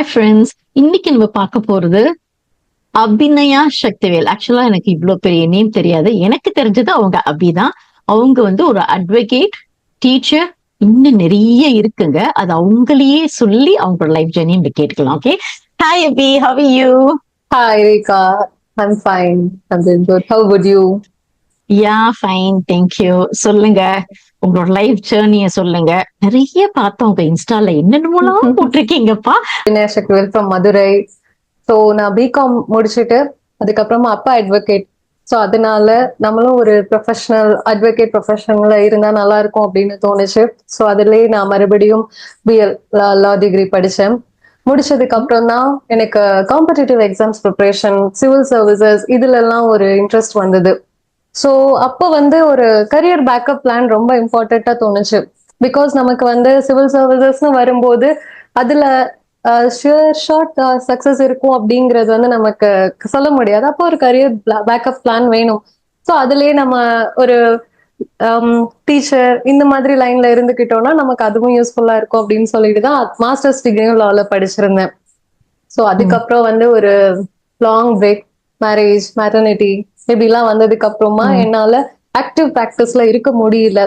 Hi friends. இன்னைக்கு நம்ம பார்க்க போறது அபிநயா சக்திவேல். ஆக்சுவலா எனக்கு இவ்ளோ பெரிய நேம் தெரியாது. எனக்கு தெரிஞ்சது அவங்க அபிதான். அவங்க வந்து ஒரு அட்வொகேட், டீச்சர், இன்னும் நிறைய இருக்குங்க. அது அவங்களையே சொல்லி அவங்களோட லைஃப் ஜர்னி நம்ம கேட்கலாம். Okay. Hi Abhi, how are you? Hi, Rika. I'm fine. I'm doing good. How about you? Yeah fine, thank you. சொல்லுங்க, உங்களோட லைஃப் ஜர்னிய சொல்லுங்க. நிறைய பார்த்தோம் உங்க இன்ஸ்டால, என்னென்னமோலாம் போட்டிருக்கீங்கப்பா. Dinesh Akvel from Madurai. So நான் பிகாம் முடிச்சுட்டு அதுக்கப்புறமா அப்பா அட்வொகேட். ஸோ அதனால நம்மளும் ஒரு ப்ரொஃபஷனல் அட்வொகேட் ப்ரொஃபஷனல்ல இருந்தால் நல்லா இருக்கும் அப்படின்னு தோணுச்சு. ஸோ அதுலேயே நான் மறுபடியும் பிஎல் லா டிகிரி படித்தேன். முடிச்சதுக்கு அப்புறம் தான் எனக்கு competitive exams preparation, civil services இதுலெல்லாம் ஒரு இன்ட்ரெஸ்ட் வந்தது. ஸோ அப்போ வந்து ஒரு கரியர் பேக்கப் பிளான் ரொம்ப இம்பார்ட்டண்டா தோணுச்சு. பிகாஸ் நமக்கு வந்து சிவில் சர்வீசஸ்னு வரும்போது அதுல ஷார்ட் சக்சஸ் இருக்கும் அப்படிங்கிறது வந்து நமக்கு சொல்ல முடியாது. அப்போ ஒரு கரியர் பேக்கப் பிளான் வேணும். ஸோ அதுலயே நம்ம ஒரு டீச்சர் இந்த மாதிரி லைன்ல இருந்துக்கிட்டோம்னா நமக்கு அதுவும் யூஸ்ஃபுல்லா இருக்கும் அப்படின்னு சொல்லிட்டு தான் மாஸ்டர்ஸ் டிகிரியும் லால படிச்சிருந்தேன். ஸோ அதுக்கப்புறம் வந்து ஒரு லாங் பிரேக், மேரேஜ், மேட்டர்னிட்டி இப்படிலாம் வந்ததுக்கு அப்புறமா என்னால ஆக்டிவ் ப்ராக்டிஸ்ல இருக்க முடியல.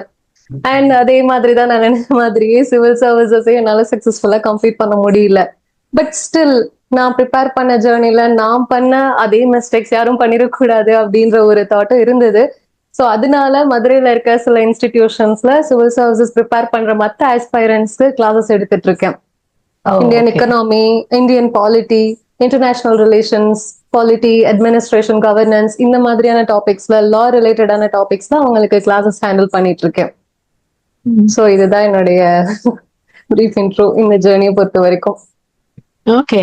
அண்ட் அதே மாதிரிதான் நான் நினைச்ச மாதிரியே சிவில் சர்வீசஸே என்னால சக்சஸ்ஃபுல்லா கம்ப்ளீட் பண்ண முடியல. பட் ஸ்டில் நான் ப்ரிப்பேர் பண்ண ஜேர்னில நான் பண்ண அதே மிஸ்டேக்ஸ் யாரும் பண்ணிடக்கூடாது அப்படின்ற ஒரு தாட்டும் இருந்தது. ஸோ அதனால மதுரையில இருக்க சில இன்ஸ்டிடியூஷன்ஸ்ல சிவில் சர்வீசஸ் ப்ரிப்பேர் பண்ற மற்ற ஆஸ்பைரன்ஸ்க்கு கிளாஸஸ் எடுத்துட்டு இருக்கேன். Indian economy, Indian polity, international relations, polity, administration, governance இந்த மாதிரியான டாபிக்ஸ்ல லா ரிலேட்டடான டாபிக்ஸ்ல அவங்களுக்கு கிளாஸஸ் ஹேண்டில் பண்ணிட்டு இருக்கேன். ஸோ இதுதான் என்னுடைய பிரீஃப் இன்ட்ரோ இந்த ஜேர்னியை பொறுத்த வரைக்கும். ஓகே.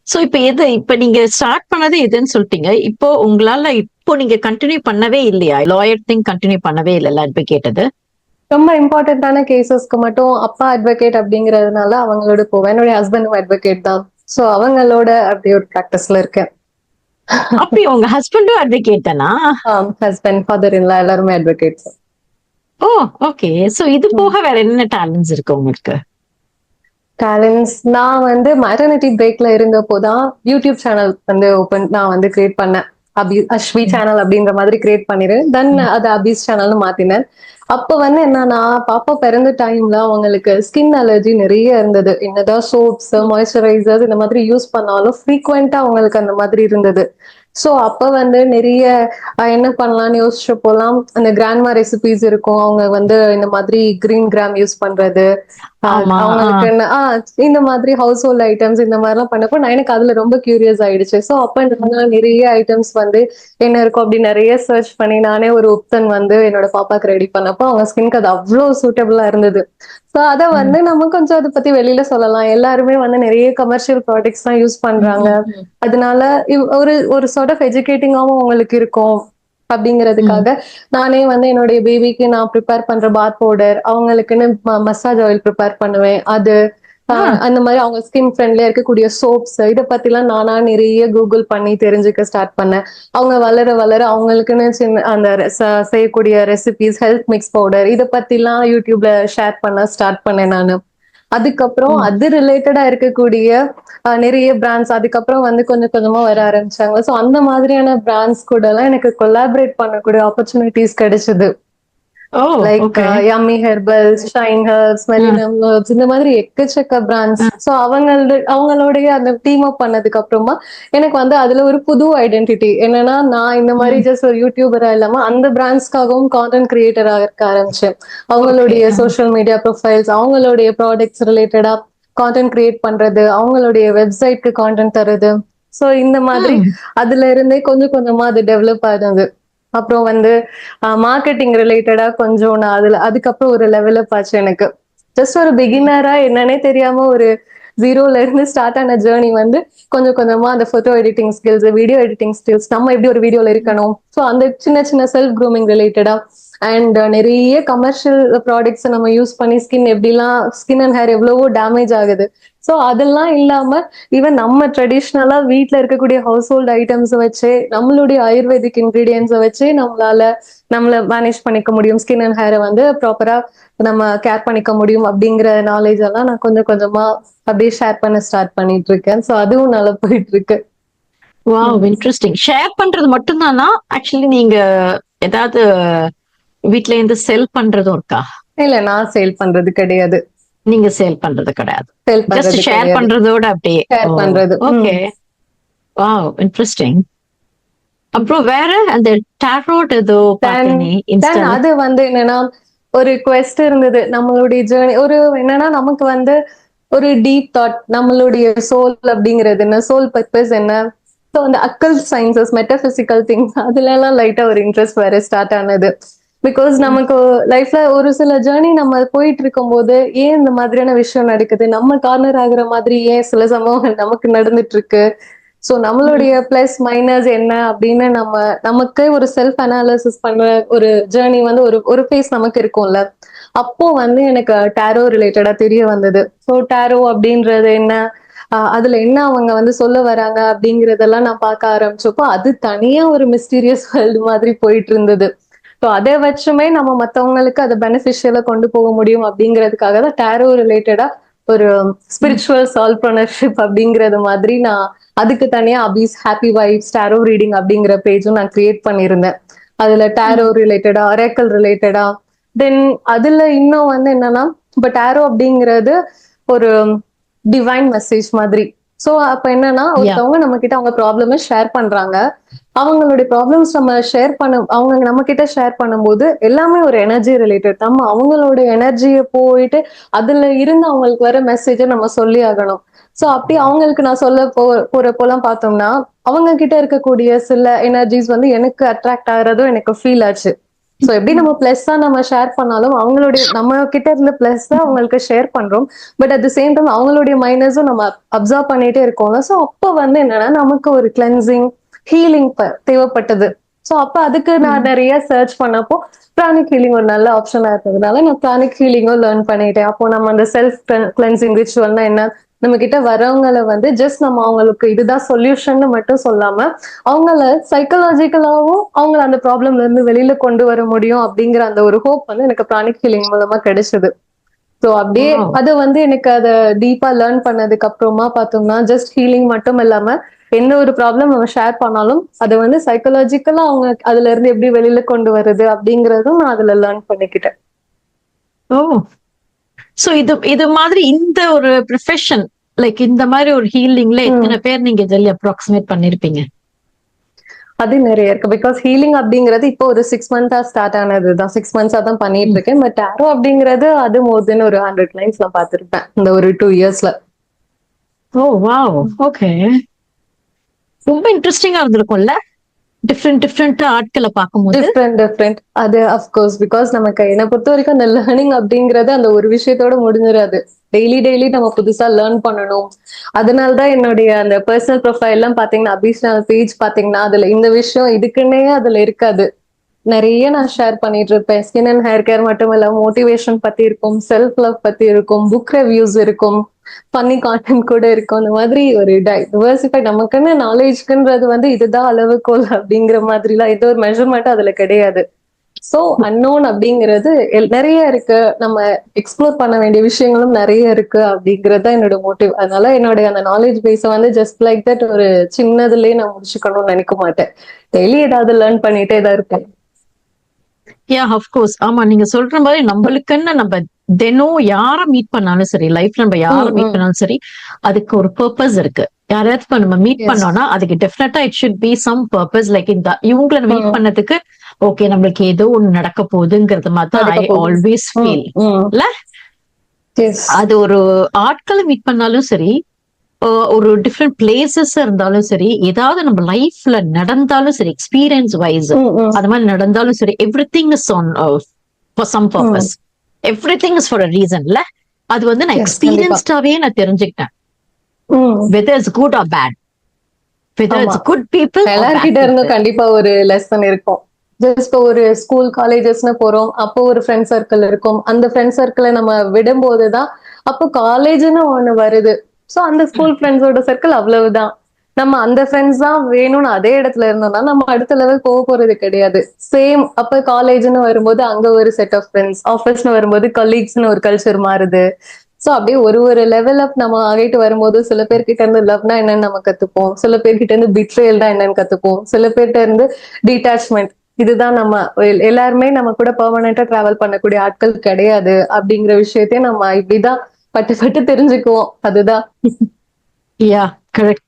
சோ இப்ப நீங்க ஸ்டார்ட் பண்ணது எதுன்னு சொல்லிட்டீங்க. இப்போ உங்களால இப்போ நீங்க கண்டினியூ பண்ணவே இல்லையா? லாயர் திங் கண்டினியூ பண்ணவே இல்லைல்ல அட்வொகேட் அது? ரொம்ப இம்பார்ட்டன்டான கேசஸ்க்கு மட்டும் அப்பா அட்வொகேட் அப்படிங்கறதுனால அவங்களோட போவேன். என்னுடைய ஹஸ்பண்டும் அட்வொகேட் தான். ஸோ அவங்களோட அப்படி ஒரு ப்ராக்டிஸ்ல இருக்கேன். அப்படி உங்க ஹஸ்பண்டும் அட்வொகேட் தானா? ஹஸ்பண்ட், ஃபாதர் இன்லா எல்லாருமே அட்வொகேட்ஸ். ஓ, ஓகே. சோ இது போக வேற என்ன டேலண்ட்ஸ் இருக்கு உங்களுக்கு? டேலண்ட்ஸ் நான் வந்து மேட்டர்னிட்டி பிரேக்ல இருந்தப்போதான் யூடியூப் சேனல் வந்து நான் வந்து கிரியேட் பண்ணேன். அஸ்வி சேனல் அப்படின்ற மாதிரி கிரியேட் பண்ணிருந்தேன். தென் அது அபிஸ் சேனல்னு மாத்தினேன். அப்ப வந்து என்னன்னா பாப்பா பிறந்த டைம்ல அவங்களுக்கு ஸ்கின் அலர்ஜி நிறைய இருந்தது. என்னதான் சோப்ஸ், மாய்ஸ்சரைசர்ஸ் இந்த மாதிரி யூஸ் பண்ணாலும் ஃப்ரீக்வெண்டா அவங்களுக்கு அந்த மாதிரி இருந்தது. சோ அப்ப வந்து நிறைய என்ன பண்ணலாம்னு யோசிச்ச போலாம். அந்த கிராண்ட்மா ரெசிபிஸ் இருக்கும். அவங்க வந்து இந்த மாதிரி கிரீன் கிராம் யூஸ் பண்றது, அவங்களுக்கு இந்த மாதிரி ஹவுஸ் ஹோல்ட் ஐட்டம்ஸ் இந்த மாதிரி எல்லாம் பண்ணப்போ நான் எனக்கு அதுல ரொம்ப கியூரியஸ் ஆயிடுச்சு. சோ அப்ப நிறைய ஐட்டம்ஸ் வந்து என்ன இருக்கும் அப்படி நிறைய சர்ச் பண்ணி நானே ஒரு உப்தன் வந்து என்னோட பாப்பாக்கு ரெடி பண்ணப்போ அவங்க ஸ்கின்க்கு அது அவ்வளவு சூட்டபிளா இருந்தது. சோ அத வந்து நம்ம கொஞ்சம் அதை பத்தி வெளியில சொல்லலாம். எல்லாருமே வந்து நிறைய கமர்ஷியல் ப்ராடக்ட்ஸ் தான் யூஸ் பண்றாங்க. அதனால ஒரு ஒரு சார்ட் ஆஃப் எஜுகேட்டிங்காவும் உங்களுக்கு இருக்கும் அப்படிங்கிறதுக்காக நானே வந்து என்னுடைய பேபிக்கு நான் ப்ரிப்பேர் பண்ற பாத் பவுடர், அவங்களுக்குன்னு மசாஜ் ஆயில் ப்ரிப்பேர் பண்ணுவேன். அது அந்த மாதிரி அவங்க ஸ்கின் ஃப்ரெண்ட்லியா இருக்கக்கூடிய சோப்ஸ் இதை பத்தி எல்லாம் நானா நிறைய கூகுள் பண்ணி தெரிஞ்சுக்க ஸ்டார்ட் பண்ணேன். அவங்க வளர வளர அவங்களுக்குன்னு சின்ன அந்த செய்யக்கூடிய ரெசிபிஸ், ஹெல்த் மிக்ஸ் பவுடர் இதை பத்தி எல்லாம் யூடியூப்ல ஷேர் பண்ண ஸ்டார்ட் பண்ணேன் நானு. அதுக்கப்புறம் அது ரிலேட்டடா இருக்கக்கூடிய நிறைய பிராண்ட்ஸ் அதுக்கப்புறம் வந்து கொஞ்சம் கொஞ்சமா வர ஆரம்பிச்சாங்க. ஸோ அந்த மாதிரியான பிராண்ட்ஸ் கூட எல்லாம் எனக்கு கொலாபரேட் பண்ணக்கூடிய ஆப்பர்ச்சுனிட்டிஸ் கிடைச்சது. Like yummy herbals, shine herbs, Melinum herbs இந்த மாதிரி எக்கச்சக்க பிராண்ட்ஸ். ஸோ அவங்களுடைய அந்த டீம் அப் பண்ணதுக்கு அப்புறமா எனக்கு வந்து அதுல ஒரு புது ஐடென்டிட்டி என்னன்னா நான் இந்த மாதிரி ஜஸ்ட் ஒரு யூடியூபரா இல்லாம அந்த பிராண்ட்ஸ்க்காகவும் கான்டென்ட் கிரியேட்டரா இருக்க ஆரம்பிச்சேன். அவங்களுடைய சோசியல் மீடியா ப்ரொஃபைல்ஸ், அவங்களுடைய ப்ராடக்ட்ஸ் ரிலேட்டடா கான்டென்ட் கிரியேட் பண்றது, அவங்களுடைய வெப்சைட்க்கு கான்டென்ட் தருது. ஸோ இந்த மாதிரி அதுல இருந்தே கொஞ்சம் கொஞ்சமா அது டெவலப் ஆகுது. அப்புறம் வந்து மார்க்கெட்டிங் ரிலேட்டடா கொஞ்சம் நான் அதுக்கப்புறம் ஒரு லெவலப் ஆச்சு எனக்கு. ஜஸ்ட் ஒரு பிகினரா என்னன்னே தெரியாம ஒரு ஜீரோல இருந்து ஸ்டார்ட் ஆன ஜேர்னி வந்து கொஞ்சம் கொஞ்சமா அந்த photo editing skills, video editing skills, நம்ம எப்படி ஒரு வீடியோல இருக்கணும், ஸோ அந்த சின்ன சின்ன செல்ஃப் க்ரூமிங் ரிலேட்டடா அண்ட் நிறைய கமர்ஷியல் ப்ராடக்ட்ஸ் நம்ம யூஸ் பண்ணி ஸ்கின் எப்படிலாம் ஸ்கின் அண்ட் ஹேர் எவ்வளவோ டேமேஜ் ஆகுது. சோ அதெல்லாம் இல்லாம ஈவன் நம்ம ட்ரெடிஷ்னலா வீட்ல இருக்கக்கூடிய ஹவுஸ் ஹோல்ட் ஐட்டம்ஸ் வச்சு நம்மளுடைய ஆயுர்வேதிக் இன்கிரீடியன்ஸை வச்சு நம்மள மேனேஜ் பண்ணிக்க முடியும், ஸ்கின் அண்ட் ஹேரை வந்து ப்ராப்பரா நம்ம கேர் பண்ணிக்க முடியும் அப்படிங்கிற நாலேஜ் எல்லாம் நான் கொஞ்சம் கொஞ்சமா அப்படியே ஷேர் பண்ண ஸ்டார்ட் பண்ணிட்டு இருக்கேன். சோ அதுவும் நல்லா போயிட்டு இருக்கு. Wow, interesting. ஷேர் பண்றது மட்டும்தானா? ஆக்சுவலி நீங்க ஏதாவது வீட்ல இருந்து செல் பண்றதும் இருக்கா? இல்ல, நான் சேல் பண்றது கிடையாது. நீங்க சேல் பண்றது கிடையாது. சேல் ஜஸ்ட் பண்றது ஷேர் கிடையாது. பண்றதோட அப்படியே. ஷேர் பண்றது. ஓகே. Wow, interesting. அப்புறம் வேற அந்த டாரோட் ஏதோ பார்த்தேனே இன்ஸ்டால. அது வந்து என்னன்னா ஒரு quest இருந்தது. நம்மளுடைய ஜேர்னி ஒரு என்னன்னா நமக்கு வந்து ஒரு டீப் தாட், நம்மளுடைய சோல் அப்படிங்கிறது என்ன, சோல் பர்பஸ் என்ன, ஸோ அந்த அக்கல் சயின்சஸ், மெட்டபிசிக்கல் திங்ஸ் அதுல எல்லாம் லைட்டா ஒரு இன்ட்ரெஸ்ட் வர ஸ்டார்ட் ஆனது. பிகாஸ் நமக்கு லைஃப்ல ஒரு சில ஜேர்னி நம்ம போயிட்டு இருக்கும்போது ஏன் இந்த மாதிரியான விஷயம் நடக்குது, நம்ம கார்னர் ஆகுற மாதிரி ஏன் சில சம்பவங்கள் நமக்கு நடந்துட்டு இருக்கு, சோ நம்மளுடைய பிளஸ் மைனஸ் என்ன அப்படின்னு நமக்கு ஒரு செல்ஃப் அனாலிசிஸ் பண்ற ஒரு ஜேர்னி வந்து ஒரு ஃபேஸ் நமக்கு இருக்கும்ல. அப்போ வந்து எனக்கு டாரோ ரிலேட்டடா தெரிய வந்தது. ஸோ டாரோ அப்படின்றது என்ன, அதுல என்ன அவங்க வந்து சொல்ல வராங்க அப்படிங்கறதெல்லாம் நான் பார்க்க ஆரம்பிச்சப்போ அது தனியா ஒரு மிஸ்டீரியஸ் வேர்ல்டு மாதிரி போயிட்டு இருந்தது. ஸோ அதை வச்சுமே நம்ம மத்தவங்களுக்கு அதை பெனிஃபிஷியலா கொண்டு போக முடியும் அப்படிங்கிறதுக்காக தான் டாரோ ரிலேட்டடா ஒரு ஸ்பிரிச்சுவல் சால்வ்பிரினர்ஷிப் அப்படிங்கறது மாதிரி நான் அதுக்கு தனியா Hafiz happy vibes tarot reading அப்படிங்கிற பேஜும் நான் கிரியேட் பண்ணியிருந்தேன். அதுல டாரோ ரிலேட்டடா, அரேக்கல் ரிலேட்டடா, தென் அதுல இன்னும் வந்து என்னன்னா இப்ப டாரோ அப்படிங்கிறது ஒரு டிவைன் மெசேஜ் மாதிரி. சோ அப்ப என்னன்னா யா. ஒருத்தவங்க நம்ம கிட்ட அவங்க ப்ராப்ளம் ஷேர் பண்றாங்க, அவங்களுடைய ப்ராப்ளம்ஸ் நம்ம அவங்க நம்ம கிட்ட ஷேர் பண்ணும்போது எல்லாமே ஒரு எனர்ஜி ரிலேட்டட். நம்ம அவங்களோட எனர்ஜியை போயிட்டு அதுல இருந்து அவங்களுக்கு வர மெசேஜை நம்ம சொல்லி ஆகணும். சோ அப்படி அவங்களுக்கு நான் சொல்ல போறப்போலாம் பார்த்தோம்னா அவங்க கிட்ட இருக்கக்கூடிய சில எனர்ஜிஸ் வந்து எனக்கு அட்ராக்ட் ஆகுறதும் எனக்கு ஃபீல் ஆச்சு. சோ எப்படி நம்ம பிளஸ்ஸா நம்ம ஷேர் பண்ணாலும் அவங்களுடைய நம்ம கிட்ட இருந்த பிளஸ்ஸா அவங்களுக்கு ஷேர் பண்றோம். But at the same time அவங்களுடைய மைனஸும் நம்ம அப்சர்வ் பண்ணிட்டே இருக்கோம்ல. சோ அப்ப வந்து என்னன்னா நமக்கு ஒரு கிளென்சிங், ஹீலிங் தேவைப்பட்டது. சோ அப்ப அதுக்கு நான் நிறைய சர்ச் பண்ணப்போ பிராணிக் ஹீலிங் ஒரு நல்ல ஆப்ஷனா இருக்கிறதுனால நான் பிராணிக் ஹீலிங்கும் லேர்ன் பண்ணிட்டேன். அப்போ நம்ம அந்த செல்ஃப் கிளென்சிங் ரிச்சுவல்னா என்ன, நம்ம கிட்ட வரவங்களை வந்து ஜஸ்ட் நம்ம அவங்களுக்கு இதுதான் சொல்யூஷன் மட்டும் சொல்லாம அவங்கள சைக்கலாஜிக்கலாவும் அவங்கள அந்த ப்ராப்ளம்ல இருந்து வெளியில கொண்டு வர முடியும் அப்படிங்கிற அந்த ஒரு ஹோப் வந்து எனக்கு பிராணிக் ஹீலிங் மூலமா கிடைச்சது. ஸோ அப்படியே Wow. அது வந்து எனக்கு அதை டீப்பா லேர்ன் பண்ணதுக்கு அப்புறமா பார்த்தோம்னா ஜஸ்ட் ஹீலிங் மட்டும் இல்லாம எந்த ஒரு ப்ராப்ளம் நம்ம ஷேர் பண்ணாலும் அதை வந்து சைக்கலாஜிக்கலா அவங்க அதுல இருந்து எப்படி வெளியில கொண்டு வருது அப்படிங்கறதும் நான் அதுல லேர்ன் பண்ணிக்கிட்டேன். ஓ, சோ இது மாதிரி இந்த ஒரு ப்ரொஃபஷன், லைக் இந்த மாதிரி ஒரு ஹீலிங்ல எத்தனை பேர் நீங்க இதில் அப்ராக்சிமேட் பண்ணிருப்பீங்க? அது நிறைய இருக்கு. பிகாஸ் ஹீலிங் அப்படிங்கிறது இப்போ ஒரு 6 மந்த்தா ஸ்டார்ட் ஆனதுதான், 6 மந்த்ஸா தான் பண்ணிட்டு இருக்கேன். பட் டாரோ அப்படிங்கிறது அது மோர் தென் ஒரு 100 கிளைண்ட்ஸ் நான் பார்த்திருப்பேன் இந்த ஒரு 2 இயர்ஸ்ல. Oh wow, okay. ரொம்ப இன்ட்ரெஸ்டிங்கா இருந்திருக்கும்ல, டிஃப்ரெண்ட் ஆட்களை பார்க்கும்போது. டிஃப்ரெண்ட் அது அஃப்கோர்ஸ் பிகாஸ் நமக்கு என்னை பொறுத்த வரைக்கும் அந்த லேர்னிங் அப்படிங்கறது அந்த ஒரு விஷயத்தோட முடிஞ்சிடாது. டெய்லி நம்ம புதுசா லேர்ன் பண்ணணும். அதனாலதான் என்னுடைய அந்த பர்சனல் ப்ரொஃபைல் எல்லாம் பாத்தீங்கன்னா அபிஷனல் பேஜ் பாத்தீங்கன்னா அதுல இந்த விஷயம் இதுக்குன்னே அதுல இருக்காது. நிறைய நான் ஷேர் பண்ணிட்டு இருப்பேன். ஸ்கின் அண்ட் ஹேர் கேர் மட்டும் இல்ல, மோட்டிவேஷன் பத்தி இருக்கும், செல்ஃப் லவ் பத்தி இருக்கும், புக் ரிவ்யூஸ் இருக்கும், ஃபன்னி கான்டென்ட் கூட இருக்கும். அந்த மாதிரி ஒரு டைவர்சிஃபை நமக்குன்னு நாலேஜ்க்குன்றது வந்து இதுதான் அளவுகோல் அப்படிங்கிற மாதிரிலாம் எந்த ஒரு மெஷர்மெண்ட் அதுல கிடையாது. சோ அன்னோன் அப்படிங்கிறது நிறைய இருக்கு, நம்ம எக்ஸ்ப்ளோர் பண்ண வேண்டிய விஷயங்களும் நிறைய இருக்கு அப்படிங்கறது தான் என்னோட மோட்டிவ். அதனால என்னோட அந்த நாலேஜ் பேஸ வந்து ஜஸ்ட் லைக் தட் ஒரு சின்னதுலயே நான் முடிச்சுக்கணும்னு நினைக்க மாட்டேன். டெய்லி ஏதாவது லேர்ன் பண்ணிட்டே தான் இருக்கேன். யா, அஃப்கோர்ஸ். ஆமா, நீங்க சொல்ற மாதிரி நம்மளுக்குன்னு நம்ம தினம் யார மீட் பண்ணாலும் சரி, லைஃப்ல நம்ம யார மீட் பண்ணாலும் சரி, அதுக்கு ஒரு பர்பஸ் இருக்கு. யாராவது இப்ப நம்ம மீட் பண்ணோம்னா அதுக்கு definitely it should be some purpose. Like இந்த இவங்களை மீட் பண்ணதுக்கு ஓகே நம்மளுக்கு ஏதோ ஒண்ணு நடக்க போகுதுங்கிறது மாதிரி தான் ஐ ஆல்வேஸ் ஃபீல் இல்ல. அது ஒரு ஆட்களை மீட் பண்ணாலும் சரி, ஒரு டிஃப்ரெண்ட் பிளேசஸ் இருந்தாலும் சரி, ஏதாவது நம்ம லைஃப்ல நடந்தாலும் சரி, எக்ஸ்பீரியன்ஸ் வைஸ் அது மாதிரி நடந்தாலும் சரி, everything is on for some purpose, everything is for a ரீசன்ல. அது வந்து நான் எக்ஸ்பீரியன்ஸ்டாவே நான் தெரிஞ்சுக்கிட்டேன். Whether it's good or bad, whether it's good people, எல்லார்கிட்ட இருந்தும் கண்டிப்பா ஒரு லெசன் இருக்கும். ஜஸ்ட் ஒரு ஸ்கூல் காலேஜஸ்னு போறோம், அப்போ ஒரு ஃப்ரெண்ட் சர்க்கிள் இருக்கும். அந்த ஃப்ரெண்ட் சர்க்கிளை நம்ம விடும் போதுதான் அப்போ காலேஜ்னு ஒண்ணு வருது. சோ அந்த ஸ்கூல் ஃப்ரெண்ட்ஸோட சர்க்கிள் அவ்வளவுதான். நம்ம அந்த ஃப்ரெண்ட்ஸ் தான் வேணும்னு அதே இடத்துல இருந்தோம்னா நம்ம அடுத்த லெவல் போக போறது கிடையாது. சேம் அப்ப காலேஜ்னு வரும்போது அங்க ஒரு செட் ஆஃப் ஃப்ரெண்ட்ஸ், ஆஃபீஸ்னு வரும்போது கலீக்ஸ்னு ஒரு கல்ச்சர் மாறுது. சோ அப்படியே ஒரு ஒரு லெவல் அப் நம்ம ஆகிட்டு வரும்போது சில பேர்கிட்ட இருந்து லவ்னா என்னன்னு நம்ம கத்துப்போம், சில பேர்கிட்ட இருந்து பிட்ரேல் தான் என்னன்னு கத்துப்போம், சில பேர்கிட்ட இருந்து டிட்டாச்மெண்ட். இதுதான் நம்ம எல்லாருமே நம்ம கூட பெர்மனண்டா டிராவல் பண்ணக்கூடிய ஆட்கள் கிடையாது அப்படிங்கிற விஷயத்தையும் நம்ம இப்படிதான் பட்டு பட்டு தெரிஞ்சுக்குவோம். அதுதான். யா, கரெக்ட்.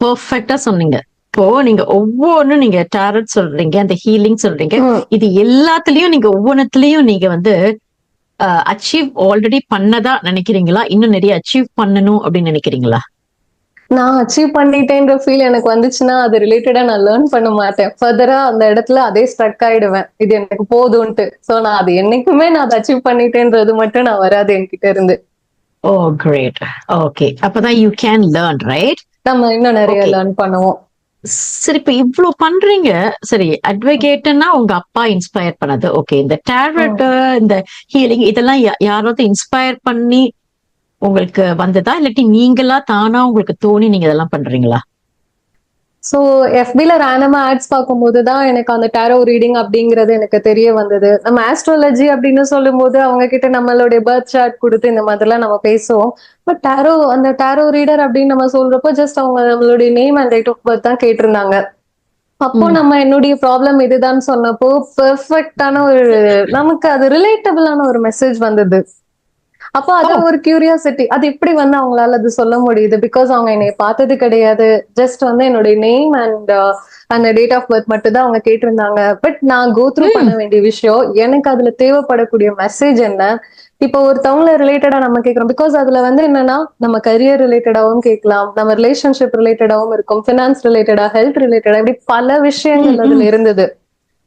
பெர்ஃபெக்ட்டா சொன்னீங்க. இப்போ நீங்க ஒவ்வொன்னும் நீங்க டாரட் சொல்றீங்க, அந்த ஹீலிங் சொல்றீங்க. இது எல்லாத்துலயும் நீங்க ஒவ்வொன்னத்துலயும் நீங்க வந்து அச்சீவ் ஆல்ரெடி பண்ணதா நினைக்கிறீங்களா? இன்னும் நிறைய அச்சீவ் பண்ணணும் அப்படின்னு நினைக்கிறீங்களா? நான் அச்சீவ் பண்ணிட்டேன்ற ஃபீல் எனக்கு வந்துச்சுன்னா அது ரிலேட்டடா நான் லேர்ன் பண்ண மாட்டேன். ஃபர்தரா அந்த இடத்துல அதே ஸ்ட்ரக் ஆயிடுவேன். இது எனக்கு போதும்ன்ட்டு. சோ நான் அது என்னைக்குமே நான் அதை அச்சீவ் பண்ணிட்டேன்றது மட்டும் நான் வராது என்கிட்ட இருந்து. ஓ, கிரேட். ஓகே. அப்பதான் யூ கேன் லேர்ன், ரைட்? நம்ம இன்னும் நிறைய ஓகே. லேர்ன் பண்ணுவோம். சரி, இப்ப இவ்ளோ பண்றீங்க. சரி, அட்வொகேட்னா உங்க அப்பா இன்ஸ்பயர் பண்ணது. ஓகே. இந்த டாரட், இந்த ஹீலிங் இதெல்லாம் யாராவது இன்ஸ்பயர் பண்ணி உங்களுக்கு வந்ததா? இல்லாட்டி நீங்களா தானா உங்களுக்கு தோணி நீங்க இதெல்லாம் பண்றீங்களா? சோ எஃபில ரேண்டமா ஆட்ஸ் பார்க்கும்போது தான் எனக்கு அந்த டாரோ ரீடிங் அப்படிங்கிறது எனக்கு தெரிய வந்தது. நம்ம ஆஸ்ட்ராலஜி அப்படின்னு சொல்லும்போது அவங்க கிட்ட நம்மளுடைய பர்த் சார்ட் கொடுத்து இந்த மாதிரிலாம் நம்ம பேசுவோம். பட் டாரோ அந்த டாரோ ரீடர் அப்படின்னு நம்ம சொல்றப்போ ஜஸ்ட் அவங்க நம்மளுடைய name and date of birth தான் கேட்டிருந்தாங்க. அப்போ ம். நம்ம என்னுடைய ப்ராப்ளம் இதுதான் சொன்னப்போ பெர்ஃபெக்டான ஒரு நமக்கு அது ரிலேட்டபிளான ஒரு மெசேஜ் வந்தது. அப்போ ஓ! அது ஒரு கியூரியாசிட்டி. அது எப்படி வந்து அவங்களால அது சொல்ல முடியுது? பிகாஸ் அவங்க என்னைய பார்த்தது கிடையாது. ஜஸ்ட் வந்து என்னுடைய நேம் அண்ட் அந்த டேட் ஆஃப் பர்த் மட்டும் தான் அவங்க கேட்டிருந்தாங்க. பட் நான் கோ த்ரூ பண்ண ம். வேண்டிய விஷயம், எனக்கு அதுல தேவைப்படக்கூடிய மெசேஜ் என்ன? இப்போ ஒருத்தவங்கள ரிலேட்டடா நம்ம கேட்கிறோம். பிகாஸ் அதுல வந்து என்னன்னா, நம்ம கரியர் ரிலேட்டடாவும் கேட்கலாம். நம்ம ரிலேஷன்ஷிப் ரிலேட்டடாவும் இருக்கும். ஃபினான்ஸ் ரிலேட்டடா, ஹெல்த் ரிலேட்டடா இப்படி பல ம். விஷயங்கள் அதுல ம். இருந்தது.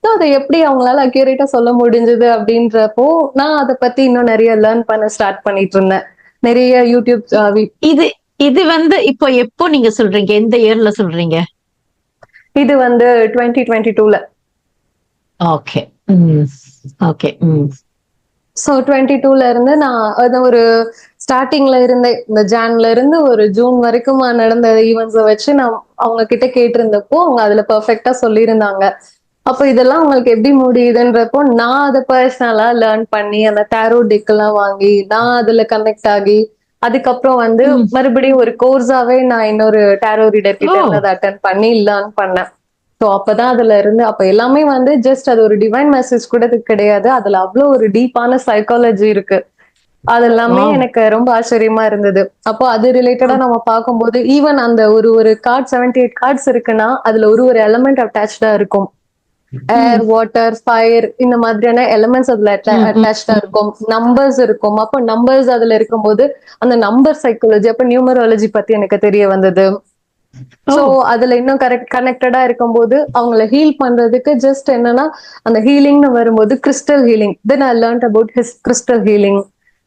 ஸோ அத எப்படி அவங்களால அக்யூரேட்டா சொல்ல முடிஞ்சது அப்படின்றப்போ, நான் அத பத்தி இன்னும் நெறைய லேர்ன் பண்ண ஸ்டார்ட் பண்ணிட்டு இருந்தேன். நெறைய யூடியூப் இ இது இது வந்து இப்போ எப்போ நீங்க சொல்றீங்க? எந்த இயர்ல சொல்றீங்க? இது வந்து 2022ல. ஓகே. ம். ஓகே. ம். ஸோ 22ல இருந்து நான் அது ஒரு ஸ்டார்ட்டிங்ல இருந்தே இந்த ஜான்ல இருந்து ஒரு ஜூன் வரைக்கும் நடந்த ஈவென்ட்ஸ வச்சு நான் அவங்க கிட்ட கேட்டிருந்தப்போ, அவங்க அதுல பெர்ஃபெக்ட்டா சொல்லியிருந்தாங்க. அப்ப இதெல்லாம் உங்களுக்கு எப்படி முடியுதுன்றப்போ, நான் அத பர்சனலா லேர்ன் பண்ணி, அந்த டாரோ டெக் எல்லாம் வாங்கி, நான் அதுல கனெக்ட் ஆகி, அதுக்கப்புறம் வந்து ம். மறுபடியும் ஒரு கோர்ஸாவே நான் இன்னொரு டாரோ ரீடர் கிட்ட இருந்து ஓ! அத அட்டெண்ட் பண்ணி லேர்ன் பண்ணேன். ஸோ அப்பதான் அதுல இருந்து அப்ப எல்லாமே வந்து ஜஸ்ட் அது ஒரு டிவைன் மெசேஜ் கூட கிடையாது. அதுல அவ்ளோ ஒரு டீப்பான சைக்காலஜி இருக்கு. அது எல்லாமே வாவ்! எனக்கு ரொம்ப ஆச்சரியமா இருந்தது. அப்போ அது ரிலேட்டடா ம். நம்ம பார்க்கும்போது, ஈவன் அந்த ஒரு ஒரு கார்ட் 78 கார்ட்ஸ் இருக்குன்னா, அதுல ஒரு ஒரு எலிமெண்ட் அட்டாச்டா இருக்கும். ஏர், ம். வாட்டர், ஃபயர் இந்த மாதிரியான எலிமெண்ட்ஸ் அதுல ம். ம். அட்டாச்டா ம். இருக்கும். நம்பர்ஸ் இருக்கும். அப்போ நம்பர்ஸ் அதுல இருக்கும்போது, அந்த நம்பர் சைக்காலஜி அப்ப நியூமராலஜி பத்தி எனக்கு தெரிய வந்தது. ஓ! சோ அதுல இன்னும் கனெக்டடா இருக்கும்போது, அவங்கள ஹீல் பண்றதுக்கு ஜஸ்ட் என்னன்னா, அந்த ஹீலிங்ன்னு வரும்போது crystal healing. Then I learned about his crystal healing.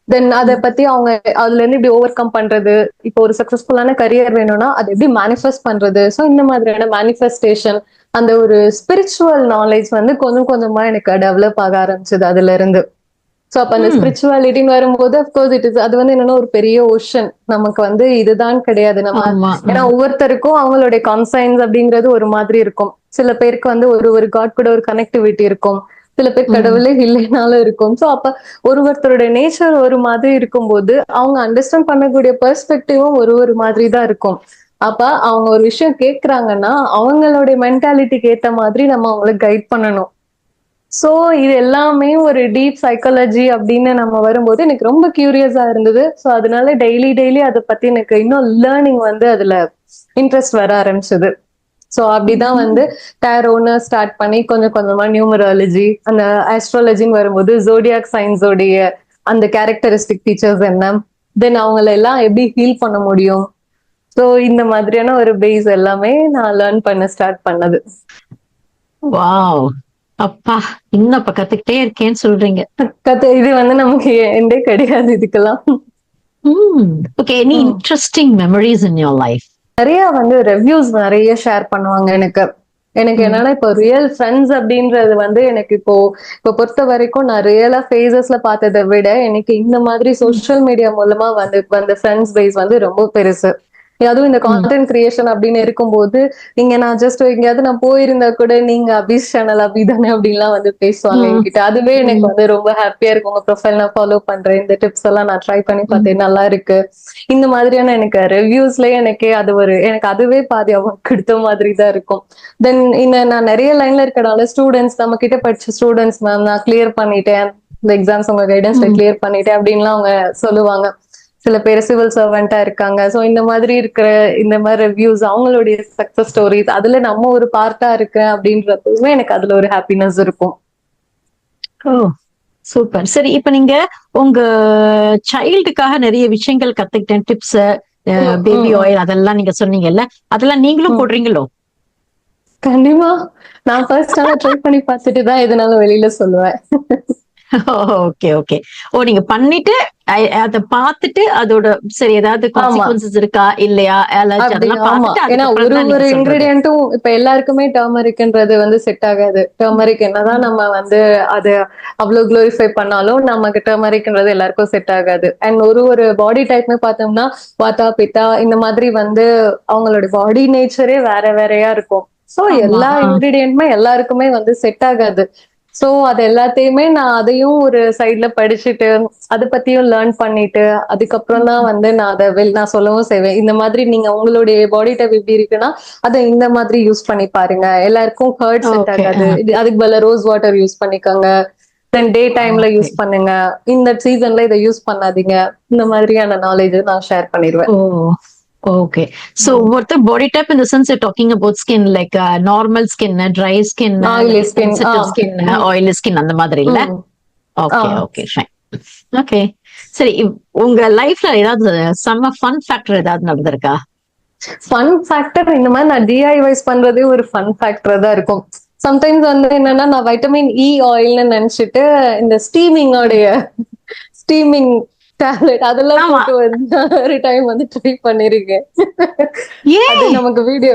Then அத ம். பத்தி அவங்க அதுல இருந்து எப்படி ஓவர் கம் பண்றது? இப்போ ஒரு சக்சஸ்ஃபுல்லான கரியர் வேணும்னா, அத எப்படி மேனிஃபெஸ்ட் பண்றது? சோ இந்த மாதிரியான மேனிஃபெஸ்டேஷன், அந்த ஒரு ஸ்பிரிச்சுவல் நாலேட்ஜ் வந்து கொஞ்சம் கொஞ்சமா எனக்கு டெவலப் ஆக ஆரம்பிச்சது அதுல இருந்து. சோ அப்ப அந்த ம். ஸ்பிரிச்சுவாலிட்டின்னு வரும்போது அஃப்கோர்ஸ் இட் இஸ் அது வந்து என்னன்னா ஒரு பெரிய ஓஷன். நமக்கு வந்து இதுதான் கிடையாது. நம்ம ஆமா. ஏன்னா ம். ஒவ்வொருத்தருக்கும் அவங்களுடைய கான்சைன்ஸ் அப்படிங்கிறது ஒரு மாதிரி இருக்கும். சில பேருக்கு வந்து ஒரு ஒரு காட் கூட ஒரு கனெக்டிவிட்டி இருக்கும். சில பேர் ம். கடவுளே இல்லைனாலும் இருக்கும். சோ அப்ப ஒருத்தருடைய நேச்சர் ஒரு மாதிரி இருக்கும்போது, அவங்க அண்டர்ஸ்டாண்ட் பண்ணக்கூடிய பெர்ஸ்பெக்டிவும் ஒரு ஒரு மாதிரி தான் இருக்கும். அப்ப அவங்க ஒரு விஷயம் கேட்கறாங்கன்னா, அவங்களுடைய மென்டாலிட்டிக்கு ஏத்த மாதிரி நம்ம அவங்கள கைட் பண்ணணும். சோ இது எல்லாமே ஒரு டீப் சைக்காலஜி அப்படின்னு நம்ம வரும்போது எனக்கு ரொம்ப கியூரியஸா இருந்தது. சோ அதனால டெய்லி டெய்லி அத பத்தி எனக்கு இன்னும் லேர்னிங் வந்து அதுல இன்ட்ரெஸ்ட் வர ஆரம்பிச்சது. சோ அப்படிதான் வந்து ம். டாரோன்னு ஸ்டார்ட் பண்ணி கொஞ்சம் கொஞ்சமா நியூமராலஜி, அந்த ஆஸ்ட்ராலஜின்னு வரும்போது ஜோடியாக் சயின்ஸோடைய அந்த கேரக்டரிஸ்டிக் ஃபீச்சர்ஸ் என்ன? தென் அவங்கள எல்லாம் எப்படி ஹீல் பண்ண முடியும்? சோ இந்த மாதிரியான ஒரு பேஸ் எல்லாமே நான் லேர்ன் பண்ண ஸ்டார்ட் பண்ணது. வாவ்! அப்பா! இன்னும் அப்ப கத்துக்கிட்டே இருக்கேன்னு சொல்றீங்க. இது வந்து நமக்கு எண்டே கிடையாது இதுக்கெல்லாம். ம். ஓகே. எனி ம். Interesting memories in your life? நெறைய வந்து ரிவ்யூஸ் நெறைய ஷேர் பண்ணுவாங்க எனக்கு. எனக்கு என்னன்னா இப்போ ரியல் ஃப்ரெண்ட்ஸ் அப்படின்றது வந்து எனக்கு இப்போ பொறுத்த வரைக்கும் நான் ரியலா ஃபேஸஸ்ல பார்த்ததை விட எனக்கு இந்த மாதிரி சோஷியல் மீடியா மூலமா வந்து வந்த ஃப்ரெண்ட்ஸ் பேஸ் வந்து ரொம்ப பெருசு. அதுவும் இந்த ம். கான்டென்ட் கிரியேஷன் அப்படின்னு இருக்கும்போது இங்க நான் ஜஸ்ட் எங்கேயாவது நான் போயிருந்தா கூட நீங்க அபிஷ் சேனல் அப்படிதானே அப்படின்லாம் வந்து பேசுவாங்க ம். என்கிட்ட. அதுவே எனக்கு ம். வந்து ரொம்ப ஹாப்பியா இருக்கும். உங்க ப்ரொஃபைல் நான் ஃபாலோ பண்றேன், இந்த டிப்ஸ் எல்லாம் நான் ட்ரை பண்ணி ம். பார்த்தேன், நல்லா இருக்கு. இந்த மாதிரியான எனக்கு ரிவ்யூஸ்லயே எனக்கு அதுவே பாதி அவங்க கொடுத்த மாதிரி தான் இருக்கும். தென் நான் நிறைய லைன்ல இருக்கனால ஸ்டூடெண்ட்ஸ் நம்ம கிட்ட படிச்ச ஸ்டூடெண்ட்ஸ் மேம் நான் கிளியர் பண்ணிட்டேன், இந்த எக்ஸாம்ஸ் உங்க கைடன்ஸ்ல ம். கிளியர் பண்ணிட்டேன் அப்படின்லாம் அவங்க சொல்லுவாங்க. சில பேர் சிவில் சர்வெண்டா இருக்காங்க. சோ இந்த மாதிரி இருக்கிற இந்த மாதிரி ரிவ்யூஸ், அவங்களுடைய சக்சஸ் ஸ்டோரிஸ், அதுல நம்ம ஒரு பார்ட்டா இருக்கேன் அப்படின்றதுமே எனக்கு அதுல ஒரு ஹாப்பினஸ் இருக்கும். ஓ சூப்பர். சரி, இப்ப நீங்க உங்க சைல்டுக்காக நிறைய விஷயங்கள் கத்துக்கிட்டேன், டிப்ஸ், ம், பேபி ம், ம். ஆயில் அதெல்லாம் நீங்க சொன்னீங்கல்ல, அதெல்லாம் நீங்களும் ம். போடுறீங்களோ? கண்டிப்பா. நான் ஃபர்ஸ்ட் ஆனா ட்ரை பண்ணி பார்த்துட்டு தான் எதுனாலும் வெளியில சொல்லுவேன். Okay okay. ஓ நீங்க பண்ணிட்டு அத பார்த்துட்டு அதோட சரி ஏதாவது ஆமா. கான்சிக்வன்சஸ் இருக்கா இல்லையா அலர்ஜி அப்படி அதெல்லாம் ஆமா. பார்த்துட்டு ஏன்னா அதுக்கப்புறம் ஒரு தான் ஒரு நீங்க சொல்றது. இன்கிரீடியன்ட்டும் இப்ப எல்லாருக்குமே டர்மரிக்ன்றது வந்து செட் ஆகாது. டர்மரிக் என்னதான் ம். நம்ம வந்து அது அவ்வளவு குளோரிஃபை பண்ணாலும் நமக்கு டர்மரிக்ன்றது எல்லாருக்கும் செட் ஆகாது. அண்ட் ஒரு ஒரு பாடி டைப்னு பார்த்தோம்னா வாத்தா, பித்தா இந்த மாதிரி வந்து அவங்களோட பாடி நேச்சரே வேற வேறையா இருக்கும். சோ ஆமா. எல்லா இன்கிரீடியன்ட்மே எல்லாருக்குமே வந்து செட் ஆகாது. சோ அது எல்லாத்தையுமே நான் அதையும் ஒரு சைட்ல படிச்சுட்டு அத பத்தியும் லேர்ன் பண்ணிட்டு அதுக்கப்புறம் தான் வந்து நான் சொல்லவும் செய்வேன். இந்த மாதிரி நீங்க உங்களுடைய பாடி டைப் எப்படி இருக்குன்னா அதை இந்த மாதிரி யூஸ் பண்ணி பாருங்க. எல்லாருக்கும் ஹர்ட் செட் ஓகே. ஆகாது. அதுக்கு பதிலா ரோஸ் வாட்டர் யூஸ் பண்ணிக்கோங்க. தென் டே டைம்ல ஓகே. யூஸ் பண்ணுங்க. இந்த சீசன்ல இதை யூஸ் பண்ணாதீங்க. இந்த மாதிரியான நாலேஜ் நான் ஷேர் பண்ணிடுவேன். ஓ okay. So what the body type in the sense you're talking about skin like normal skin, dry skin, oily like skin. sensitive skin, oily skin அந்த மாதிரி இல்ல? ஆ ஓகே ஓகே ஃபைன். ஓகே. சரி, உங்க லைஃப்ல ஏதாவது செம்ம ஃபன் ஃபேக்டர் ஏதாவது நடந்திருக்கா? ஃபன் ஃபேக்டர் இந்த மாதிரி நான் டிஐவைஸ் பண்றதே ஒரு ஃபன் ஃபேக்டர் தான் இருக்கும். சம்டைம்ஸ் வந்து என்னன்னா நான் வைட்டமின் இ ஆயில்னு நினைச்சிட்டு இந்த ஸ்டீமிங் டேப்லெட் அதெல்லாம் ஆமா. போட்டு வந்து ஒரு டைம் வந்து ட்ரை பண்ணிருக்கேன். அது ஏன்? நமக்கு வீடியோ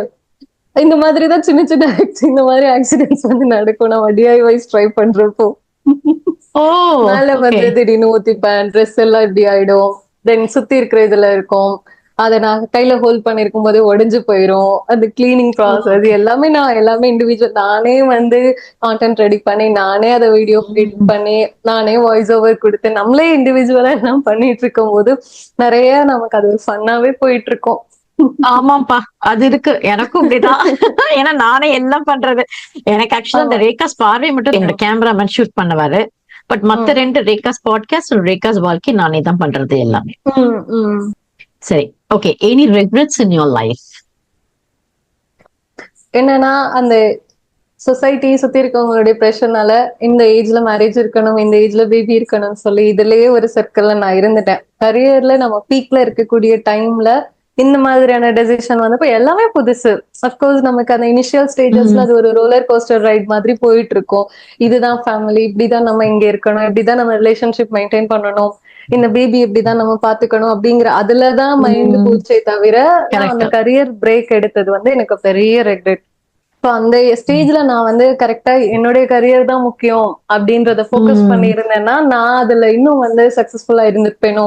இந்த மாதிரி தான் சின்ன சின்ன இந்த மாதிரி ஆக்சிடென்ட்ஸ் வந்து நடக்கும் நம்ம டிஐவைஸ் ட்ரை பண்றப்போ. ஓ மேல ஓகே. வந்து திடீர்னு ஊத்திப்பேன், ட்ரெஸ் எல்லாம் இப்படி ஆயிடும். தென் சுத்தி இருக்கிற இதுல இருக்கும். அத நான் கையில ஹோல்ட் பண்ணிருக்கும் போதே உடைஞ்சு போயிரும். அந்த கிளீனிங் ப்ராசஸ் ஓகே. எல்லாமே இண்டிவிஜுவல் நானே வந்து கான்டென்ட் ரெடி பண்ணி நானே அதை வீடியோ எடிட் பண்ணி நானே வாய்ஸ் ஓவர் கொடுத்து நம்மளே இண்டிவிஜுவலா எல்லாம் பண்ணிட்டு இருக்கும் போது நிறைய நமக்கு அது ஒரு ஃபன்னாவே போயிட்டு இருக்கும். ஆமாப்பா, அது இருக்கு எனக்கும் இப்படிதான். ஏன்னா நானே எல்லாம் பண்றது. எனக்கு ஆக்சுவலா இந்த ஆமா. ரேகாஸ் பார்வை மட்டும் என்னோட கேமராமேன் ஷூட் பண்ணுவாரு. பட் மத்த ம். 2 ரேகாஸ் பாட்காஸ்ட், ரேகாஸ் வாழ்க்கை நானே தான் பண்றது எல்லாமே. ம், ம். சரி, okay. Any regrets in your life? என்னன்னா அந்த சொசைட்டி சுத்தி இருக்கவங்களுடைய ப்ரெஷர்னால இந்த ஏஜ்ல மேரேஜ் இருக்கணும், இந்த ஏஜ்ல பேபி இருக்கணும்னு சொல்லி இதுலயே ஒரு சர்க்கிள்ல நான் இருந்துட்டேன். கரியர்ல நம்ம பீக்ல இருக்கக்கூடிய டைம்ல இந்த மாதிரியான டெசிஷன் வந்தப்ப எல்லாமே புதுசு. அப்கோர்ஸ் நமக்கு அந்த இனிஷியல் ஸ்டேஜஸ்ல அது ஒரு ரோலர் கோஸ்டர் ரைட் மாதிரி போயிட்டு இருக்கும். இதுதான் ஃபேமிலி, இப்படிதான் நம்ம இங்க இருக்கணும், இப்படிதான் நம்ம ரிலேஷன்ஷிப் மெயின்டைன் பண்ணணும், இந்த பேபி இப்படிதான் நம்ம பாத்துக்கணும் அப்படிங்கிற அதுலதான் மைண்ட் போச்சே தவிர நான் கரெக்ட். அந்த கரியர் பிரேக் எடுத்தது வந்து எனக்கு பெரிய ரெக்ரெட். இப்போ அந்த ஸ்டேஜ்ல நான் வந்து கரெக்டா என்னுடைய கரியர் தான் முக்கியம் அப்படின்றத ஃபோக்கஸ் பண்ணி இருந்தேன்னா நான் அதுல இன்னும் வந்து சக்சஸ்ஃபுல்லா இருந்திருப்பேனோ,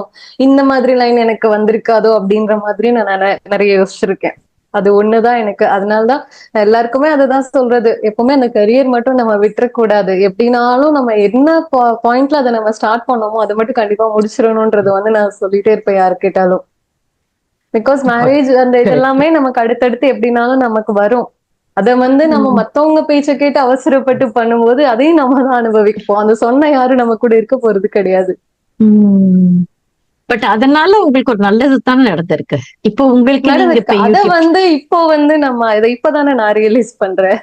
இந்த மாதிரி லைன் எனக்கு வந்திருக்காதோ அப்படின்ற மாதிரி நான் நிறைய யோசிச்சிருக்கேன். அது ஒண்ணுதான் எனக்கு. அதனாலதான் எல்லாருக்குமே அதுதான் சொல்றது, எப்பவுமே அந்த கரியர் மட்டும் நம்ம விட்டுறக்கூடாது. எப்படினாலும் நம்ம என்ன பாயிண்ட்ல அதை நம்ம ஸ்டார்ட் பண்ணோமோ அதை மட்டும் கண்டிப்பா முடிச்சிடணும்ன்றது வந்து நான் சொல்லிட்டே இருப்பேன் யாரு கேட்டாலும். பிகாஸ் மேரேஜ் அந்த கரெக்ட். இதெல்லாமே நமக்கு அடுத்தடுத்து எப்படினாலும் நமக்கு வரும். அத வந்து நம்ம மத்தவங்க பேச்ச கேட்டு அவசரப்பட்டு பண்ணும்போது அதையும் நம்ம தான் அனுபவிப்போம். அந்த சொன்ன யாரும் நம்ம கூட இருக்க போறது கிடையாது. பட் அதனால உங்களுக்கு ஒரு நல்லது தானே நடந்திருக்கு. இப்போ உங்களுக்கு நீங்க நடந்திருக்கு. இப்ப அத யூடியூப் வந்து இப்போ வந்து நம்ம இத இப்பதானே நான் ரியலைஸ் பண்றேன்.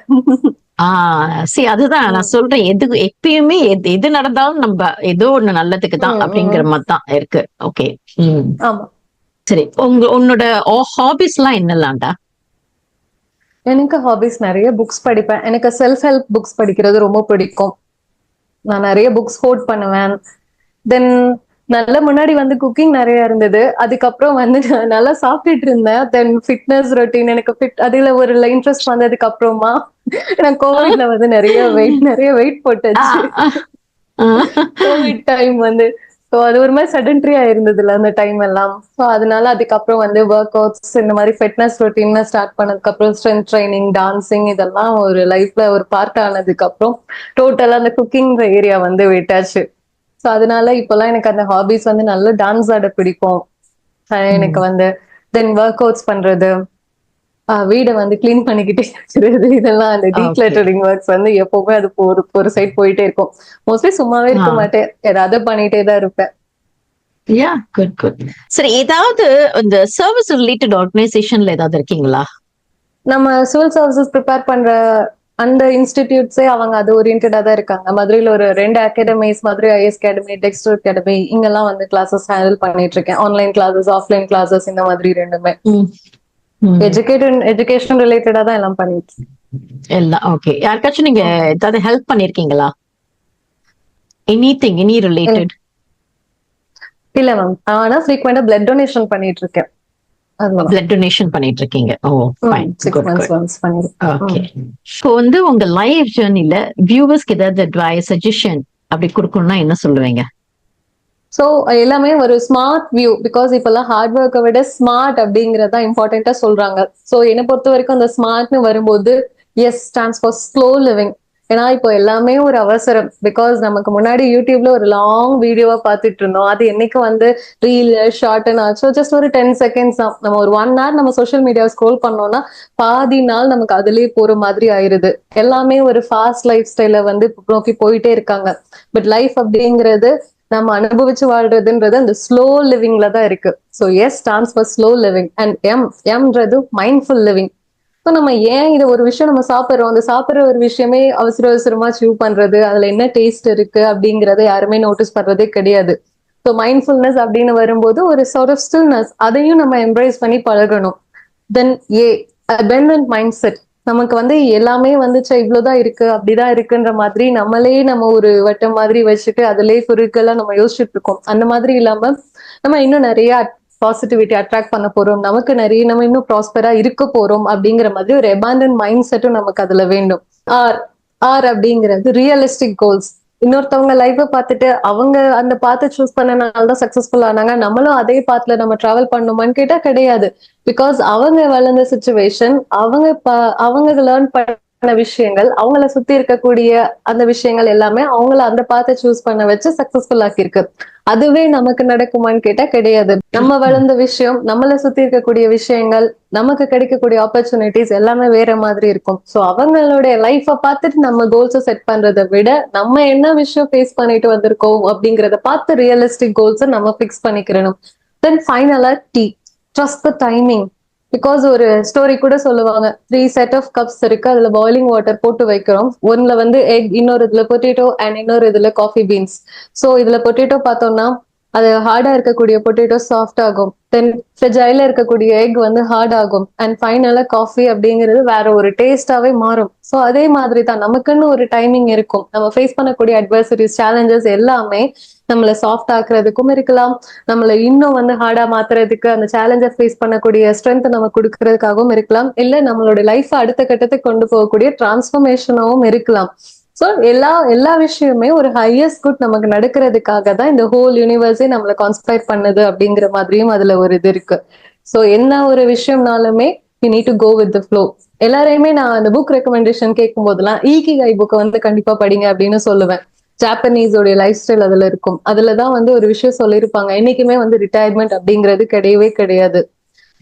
அதுதான் நான் ம். சொல்றேன். எப்பயுமே எது நடந்தாலும் நம்ம ஏதோ ஒண்ணு நல்லதுக்கு தான் ம், அப்படிங்கிற ம். மாதிரி தான் இருக்கு. ஓகே. ஆமா. சரி, உன்னோட ஹாபிஸ் எல்லாம் என்னலாம்டா? எனக்கு ஹாபிஸ் நெறைய புக்ஸ் படிப்பேன். எனக்கு செல்ஃப் ஹெல்ப் புக்ஸ் படிக்கிறது ரொம்ப பிடிக்கும். நான் நெறைய புக்ஸ் கோட் பண்ணுவேன். தென் நல்ல முன்னாடி வந்து குக்கிங் நிறைய இருந்தது. அதுக்கப்புறம் வந்து நான் நல்லா சாப்பிட்டுட்டு இருந்தேன். தென் ஃபிட்னஸ் ரொட்டீன் எனக்கு அதுல ஒரு இன்ட்ரெஸ்ட் வந்ததுக்கு அப்புறமா நான் கோவிட்ல வந்து நிறைய வெயிட் ஆ, போட்டாச்சு. ஆ, ஆ. கோவிட் டைம் வந்து ஸோ அது ஒரு மாதிரி சடன்ட்ரியா இருந்ததுல அந்த டைம் எல்லாம். ஸோ அதனால அதுக்கப்புறம் வந்து ஒர்க் அவுட்ஸ் இந்த மாதிரி ஃபிட்னஸ் ரொட்டீன் ஸ்டார்ட் பண்ணதுக்கு அப்புறம் ஸ்ட்ரென்த் ட்ரைனிங், டான்சிங் இதெல்லாம் ஒரு லைஃப்ல ஒரு பார்ட் ஆனதுக்கு அப்புறம் டோட்டலா அந்த குக்கிங் ஏரியா வந்து விட்டாச்சு. ஸோ அதனால இப்பெல்லாம் எனக்கு அந்த ஹாபிஸ் வந்து நல்ல டான்ஸ் ஆட பிடிக்கும். எனக்கு ம். வந்து தென் ஒர்க் அவுட்ஸ் பண்றது, வீடை வந்து கிளீன் பண்ணிக்கிட்டே இருக்கிறது, இதெல்லாம் அந்த ஓகே. டீக்ளட்டரிங் ஒர்க்ஸ் வந்து எப்பவுமே அது ஒரு ஒரு சைட் போயிட்டே இருக்கும். மோஸ்ட்லி சும்மாவே ஆ. இருக்க மாட்டேன், ஏதாவது பண்ணிட்டே தான் இருப்பேன். யா, குட், குட். சரி, ஏதாவது இந்த சர்வீஸ் ரிலேட்டட் ஆர்கனைசேஷன்ல ஏதாவது இருக்கீங்களா? நம்ம சிவில் சர்வீசஸ் ப்ரிப்பேர் பண்ற அந்த இன்ஸ்டிடியூட்ஸே அவங்க அது ஓரியன்டா தான் இருக்காங்க. மதுரையில ஒரு 2 academies, Madurai IS academy, Dexter academy, இங்கெல்லாம் வந்து கிளாஸஸ் ஹேண்டில் பண்ணிட்டு இருக்கேன். ஆன்லைன் கிளாஸஸ், ஆஃப்லைன் கிளாஸஸ் இந்த மாதிரி ரெண்டுமே. ம். ம். எஜுகேஷன் ரிலேட்டடா தான் எல்லாம் பண்ணிட்டு இருக்கேன். எல்லாம் ஓகே. யாருக்காச்சும் நீங்க ஏதாவது ஹெல்ப் பண்ணிருக்கீங்களா? Anything, any related? இல்ல மேம், ஆனா ஃப்ரீக்வெண்டா பிளட் டொனேஷன் பண்ணிட்டு இருக்கேன். அதுதான் பிளட் டொனேஷன் பண்ணிட்டு இருக்கீங்க. Oh, fine, 6 good, months good. Once பண்ணிருக்கேன். ஓகே. இப்போ வந்து உங்க லைஃப் ஜேர்னில வியூவர்ஸ்க்கு ஏதாவது அட்வைஸ், சஜஷன் அப்படி கொடுக்கணும்னா என்ன சொல்லுவீங்க? ஸோ எல்லாமே ஒரு ஸ்மார்ட் வியூ, பிகாஸ் இப்பெல்லாம் ஹார்ட் ஒர்க்கை விட ஸ்மார்ட் அப்படிங்கறத இம்பார்ட்டண்டா சொல்றாங்க. ஸோ என்னை பொறுத்த வரைக்கும் அந்த ஸ்மார்ட்னு வரும்போது S stands for slow living. ஏன்னா இப்போ எல்லாமே ஒரு அவசரம். பிகாஸ் நமக்கு முன்னாடி யூடியூப்ல ஒரு லாங் வீடியோவா பார்த்துட்டு இருந்தோம். அது என்னைக்கு வந்து ரீல் ஷார்ட்னு ஆச்சோ, ஜஸ்ட் ஒரு 10 செகண்ட்ஸ் தான். நம்ம ஒரு 1 hour நம்ம சோஷியல் மீடியா ஸ்க்ரோல் பண்ணோம்னா பாதி நாள் நமக்கு அதுலயே போற மாதிரி ஆயிருது. எல்லாமே ஒரு ஃபாஸ்ட் லைஃப் ஸ்டைல வந்து நோக்கி போயிட்டே இருக்காங்க. பட் லைஃப் அப்படிங்கிறது நம்ம அனுபவிச்சு வாழ்றதுன்றது அந்த ஸ்லோ லிவிங்ல தான் இருக்கு. So S stands for slow living and எம்ன்றது மைண்ட்ஃபுல் லிவிங். ஸோ நம்ம ஏன் இதை ஒரு விஷயம் நம்ம சாப்பிட்றோம், அந்த சாப்பிட்ற ஒரு விஷயமே அவசர அவசரமா சீவ் பண்றது, அதுல என்ன டேஸ்ட் இருக்கு அப்படிங்கறத யாருமே நோட்டீஸ் பண்றதே கிடையாது. ஸோ மைண்ட்ஃபுல்னஸ் அப்படின்னு வரும்போது ஒரு சார்ட் ஆஃப் ஸ்டில்னஸ், அதையும் நம்ம எம்ப்ரேஸ் பண்ணி பழகணும். தென் ஏ abundant மைண்ட் செட். நமக்கு வந்து எல்லாமே வந்துச்சு, இவ்வளவுதான் இருக்கு, அப்படிதான் இருக்குன்ற மாதிரி நம்மளே நம்ம ஒரு வட்டம் மாதிரி வச்சுட்டு அதுலயே குறுக்கெல்லாம் நம்ம யோசிச்சுட்டு இருக்கோம். அந்த மாதிரி இல்லாம நம்ம இன்னும் நிறைய பாசிட்டிவிட்டி அட்ராக்ட் பண்ண போறோம், நமக்கு நிறைய நம்ம இன்னும் ப்ராஸ்பரா இருக்க போறோம் அப்படிங்கிற மாதிரி ஒரு abundant மைண்ட் செட்டும் நமக்கு அதுல வேண்டும். ஆர் ஆர் அப்படிங்கிறது ரியலிஸ்டிக் கோல்ஸ். இன்னொருத்தவங்க லைஃபை பார்த்துட்டு அவங்க அந்த பாத்தை சூஸ் பண்ணனால தான் சக்சஸ்ஃபுல் ஆனாங்க, நம்மளும் அதே பாத்துல நம்ம டிராவல் பண்ணுமான்னு கேட்டா கிடையாது. பிகாஸ் அவங்க வளர்ந்த சுச்சுவேஷன், அவங்க லேர்ன் பண்ண விஷயங்கள், அவங்கள சுத்தி இருக்கக்கூடிய அந்த விஷயங்கள் எல்லாமே அவங்கள அந்த பாத்தை சூஸ் பண்ண வச்சு சக்சஸ்ஃபுல் ஆக்கியிருக்கு. அதுவே நமக்கு நடக்குமான்னு கேட்டா கிடையாது. நம்ம வளர்ந்த விஷயம், நம்மள சுத்தி இருக்கக்கூடிய விஷயங்கள், நமக்கு கிடைக்கக்கூடிய ஆப்பர்ச்சுனிட்டிஸ் எல்லாமே வேற மாதிரி இருக்கும். ஸோ அவங்களுடைய லைஃபை பார்த்துட்டு நம்ம கோல்ஸை செட் பண்றதை விட நம்ம என்ன விஷயம் ஃபேஸ் பண்ணிட்டு வந்திருக்கோம் அப்படிங்கறத பார்த்து ரியலிஸ்டிக் கோல்ஸை நம்ம ஃபிக்ஸ் பண்ணிக்கிறணும். தென் ஃபைனலா ட்ரஸ்ட் த டைமிங். பிகாஸ் ஒரு ஸ்டோரி கூட சொல்லுவாங்க, 3 செட் ஆஃப் கப்ஸ் இருக்கு, அதுல பாய்லிங் வாட்டர் போட்டு வைக்கிறோம். ஒன்னுல வந்து எக், இன்னொரு இதுல பொட்டேட்டோ அண்ட் இன்னொரு இதுல காஃபி பீன்ஸ். ஸோ இதுல பொட்டேட்டோ பார்த்தோம்னா அது ஹார்டா இருக்கக்கூடிய பொட்டேட்டோ சாஃப்ட் ஆகும். தென் ஃப்ரெஜைல இருக்கக்கூடிய எக் வந்து ஹார்ட் ஆகும். அண்ட் ஃபைனலா காஃபி அப்படிங்கிறது வேற ஒரு டேஸ்டாவே மாறும். ஸோ அதே மாதிரி தான் நமக்குன்னு ஒரு டைமிங் இருக்கும். நம்ம ஃபேஸ் பண்ணக்கூடிய அட்வர்சரிஸ், சேலஞ்சஸ் எல்லாமே நம்மளை சாஃப்ட் ஆக்குறதுக்கும் இருக்கலாம், நம்மளை இன்னும் வந்து ஹார்டா மாத்துறதுக்கு, அந்த சேலஞ்சை ஃபேஸ் பண்ணக்கூடிய ஸ்ட்ரென்த் நம்ம கொடுக்கறதுக்காகவும் இருக்கலாம், இல்ல நம்மளோட லைஃப் அடுத்த கட்டத்துக்கு கொண்டு போகக்கூடிய டிரான்ஸ்ஃபர்மேஷனாவும் இருக்கலாம். சோ எல்லா விஷயமே ஒரு ஹையஸ்ட் குட் நமக்கு நடக்கிறதுக்காக தான் இந்த ஹோல் யூனிவர்ஸே நம்மளை கான்ஸ்பயர் பண்ணுது அப்படிங்கிற மாதிரியும் அதுல ஒரு இது இருக்கு. சோ என்ன ஒரு விஷயம்னாலுமே you need to go with the flow. எல்லாரையுமே நான் அந்த புக் ரெக்கமெண்டேஷன் கேட்கும் போதெல்லாம் ஈகிகை புக்கை வந்து கண்டிப்பா படிங்க அப்படின்னு சொல்லுவேன். ஜாப்பனீஸோடைய லைஃப் ஸ்டைல் அதுல இருக்கும். அதுலதான் வந்து ஒரு விஷயம் சொல்லியிருப்பாங்க, என்னைக்குமே வந்து ரிட்டையர்மெண்ட் அப்படிங்கிறது கிடையவே கிடையாது.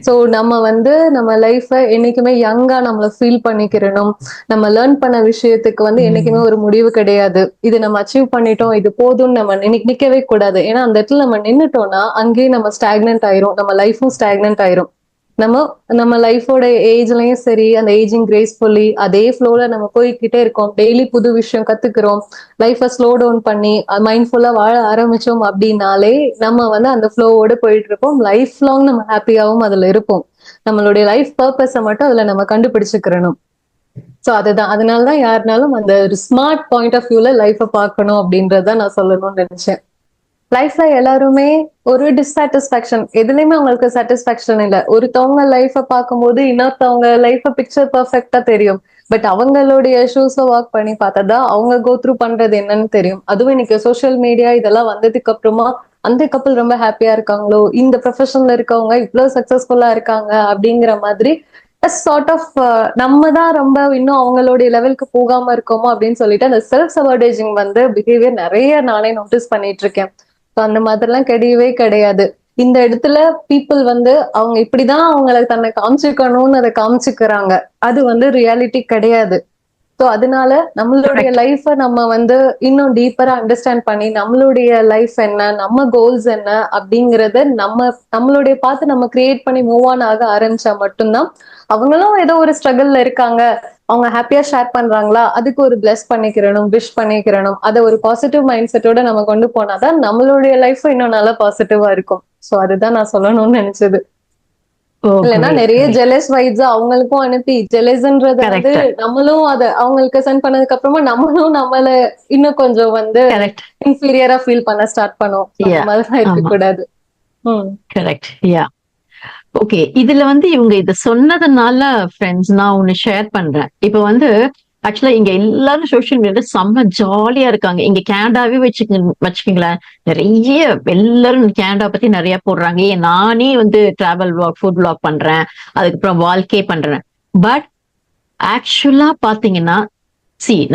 சோ நம்ம வந்து நம்ம லைஃப என்னைக்குமே யங்கா நம்மள ஃபீல் பண்ணிக்கிறணும். நம்ம லேர்ன் பண்ண விஷயத்துக்கு வந்து என்னைக்குமே ஒரு முடிவு கிடையாது. இது நம்ம அச்சீவ் பண்ணிட்டோம், இது போதும்னு நம்ம நிக்கவே கூடாது. ஏன்னா அந்த இடத்துல நம்ம நின்னுட்டோம்னா அங்கேயே நம்ம ஸ்டாக்னன்ட் ஆயிரும், நம்ம லைஃபும் ஸ்டாக்னன்ட் ஆயிரும். நம்ம நம்ம லைஃபோட ஏஜ்லயும் சரி, அந்த ஏஜிங் கிரேஸ்ஃபுல்லி அதே ஃப்ளோல நம்ம போய்கிட்டே இருக்கோம். டெய்லி புது விஷயம் கத்துக்கிறோம். லைஃபை ஸ்லோ டவுன் பண்ணி மைண்ட்ஃபுல்லா வாழ ஆரம்பிச்சோம் அப்படின்னாலே நம்ம வந்து அந்த ஃப்ளோவோட போயிட்டு இருப்போம். லைஃப் லாங் நம்ம ஹாப்பியாவும் அதுல இருப்போம். நம்மளுடைய லைஃப் பர்பஸை மட்டும் அதுல நம்ம கண்டுபிடிச்சுக்கிறணும். சோ அதுதான், அதனாலதான் யாருனாலும் அந்த ஒரு ஸ்மார்ட் பாயிண்ட் ஆஃப் வியூல லைஃபை பார்க்கணும் அப்படின்றத நான் சொல்லணும்னு நினைச்சேன். லைஃப்ல எல்லாருமே ஒரு டிஸ்சாட்டிஸ்பாக்சன், எதுலயுமே அவங்களுக்கு சாட்டிஸ்பாக்சன் இல்ல. ஒருத்தவங்க லைஃப பார்க்கும்போது இன்னொருத்தவங்க லைஃப பிக்சர் பெர்ஃபெக்ட்டா தெரியும். பட் அவங்களுடைய ஷூஸ வாக் பண்ணி பார்த்தா தான் அவங்க கோ த்ரூ பண்றது என்னன்னு தெரியும். அதுவும் இன்னைக்கு சோசியல் மீடியா இதெல்லாம் வந்ததுக்கு அப்புறமா அந்த கப்பல் ரொம்ப ஹாப்பியா இருக்காங்களோ, இந்த ப்ரொஃபஷன்ல இருக்கவங்க இவ்வளவு சக்சஸ்ஃபுல்லா இருக்காங்க அப்படிங்கிற மாதிரி சார்ட் ஆஃப் நம்ம தான் ரொம்ப இன்னும் அவங்களுடைய லெவலுக்கு போகாம இருக்கோமோ அப்படின்னு சொல்லிட்டு அந்த செல்ஃப் சவர்டேஜிங் வந்து பிஹேவியர் நிறைய நானே நோட்டீஸ் பண்ணிட்டு இருக்கேன். அந்த மாதிரிலாம் கிடையவே கிடையாது. இந்த இடத்துல பீப்புள் வந்து அவங்க இப்படிதான் அவங்கள தன்னை காமிச்சுக்கணும்னு அதை காமிச்சுக்கிறாங்க. அது வந்து ரியாலிட்டி கிடையாது. சோ அதனால நம்மளுடைய Correct. லைஃப நம்ம வந்து இன்னும் டீப்பரா அண்டர்ஸ்டாண்ட் பண்ணி நம்மளுடைய லைஃப் என்ன, நம்ம கோல்ஸ் என்ன அப்படிங்கறத நம்மளுடைய பார்த்து நம்ம கிரியேட் பண்ணி மூவ் ஆன் ஆக ஆரம்பிச்சா மட்டும்தான் அவங்களும் ஏதோ ஒரு ஸ்ட்ரகிள்ல இருக்காங்க, அவங்க ஹாப்பியா ஷேர் பண்றாங்களா, அதுக்கு ஒரு பிளஸ் பண்ணிக்கிறணும், விஷ் பண்ணிக்கிறணும், அதை ஒரு பாசிட்டிவ் மைண்ட் செட்டோட நம்ம கொண்டு போனாதான் நம்மளுடைய லைஃப் இன்னும் நல்லா பாசிட்டிவா இருக்கும். சோ அதுதான் நான் சொல்லணும்னு நினைச்சது. Oh, இல்லைன்னா great, நிறைய great. ஜெலஸ் வைப்ஸ் அவங்களுக்கும் அனுப்பி ஜெலஸ்ன்றது வந்து Correct. நம்மளும் அத அவங்களுக்கு சென்ட் பண்ணதுக்கு அப்புறமா நம்மளும் நம்மள இன்னும் கொஞ்சம் வந்து Correct. இன்ஃபீரியரா ஃபீல் பண்ண ஸ்டார்ட் பண்ணும். அந்த Yeah. மாதிரிலாம் இருக்க ஆமா. கூடாது. கரெக்ட். யா. ஓகே. இதுல வந்து இவங்க இத சொன்னதுனால ஃப்ரெண்ட்ஸ் நான் ஒண்ணு ஷேர் பண்றேன். இப்ப வந்து ஆக்சுவலா இங்க எல்லாரும் சோசியல் மீடியால செம்ம ஜாலியா இருக்காங்க. இங்க கேனடாவே வச்சுக்கீங்களேன். நிறைய எல்லாரும் கேனடா பத்தி நிறைய போடுறாங்க. ஏன் நானே வந்து டிராவல் vlog, ஃபுட் vlog பண்றேன். அதுக்கப்புறம் வாழ்க்கை பண்றேன். பட் ஆக்சுவலா பாத்தீங்கன்னா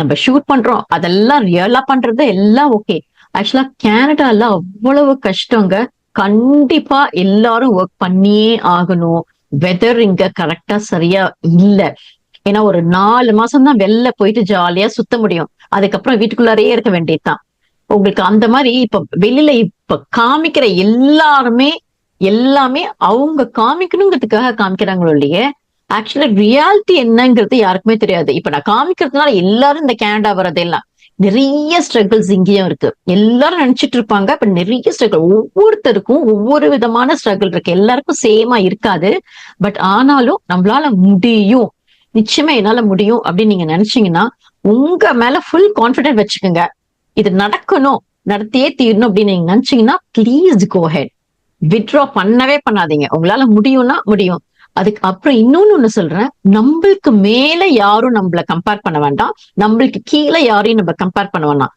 நம்ம ஷூட் பண்றோம். அதெல்லாம் ரியலா பண்றது எல்லாம் ஓகே. ஆக்சுவலா கேனடால அவ்வளவு கஷ்டங்க. கண்டிப்பா எல்லாரும் ஒர்க் பண்ணியே ஆகணும். வெதர் இங்க கரெக்டா சரியா இல்ல. ஏன்னா ஒரு 4 மாசம் தான் வெளில போயிட்டு ஜாலியா சுத்த முடியும். அதுக்கப்புறம் வீட்டுக்குள்ளாரே இருக்க வேண்டியதுதான். உங்களுக்கு அந்த மாதிரி இப்ப வெளியில இப்ப காமிக்கிற எல்லாமே அவங்க காமிக்கணுங்கிறதுக்காக காமிக்கிறாங்களோ இல்லையே, ஆக்சுவலா ரியாலிட்டி என்னங்கிறது யாருக்குமே தெரியாது. இப்ப நான் காமிக்கிறதுனால எல்லாரும் இந்த கேனடா வரதெல்லாம் நிறைய ஸ்ட்ரகிள்ஸ் இங்கேயும் இருக்கு. எல்லாரும் நினைச்சிட்டு இருப்பாங்க. இப்ப நிறைய ஸ்ட்ரகிள் ஒவ்வொருத்தருக்கும் ஒவ்வொரு விதமான ஸ்ட்ரகிள் இருக்கு. எல்லாருக்கும் சேமா இருக்காது. பட் ஆனாலும் நம்மளால முடியும், நிச்சயமா என்னால முடியும் அப்படின்னு நீங்க நினைச்சீங்கன்னா உங்க மேல ஃபுல் கான்பிடன்ட் வச்சுக்கோங்க. இது நடக்கணும், நடத்தியே தீரணும் அப்படின்னு நீங்க நினைச்சீங்கன்னா ப்ளீஸ் கோ ஹெட். வித்ட்ரா பண்ணவே பண்ணாதீங்க. உங்களால முடியும்னா முடியும். அதுக்கு அப்புறம் இன்னொன்னு ஒண்ணு சொல்றேன். நம்மளுக்கு மேல யாரும் நம்மள கம்பேர் பண்ண வேண்டாம். நம்மளுக்கு கீழே யாரையும் நம்ம கம்பேர் பண்ண வேண்டாம்.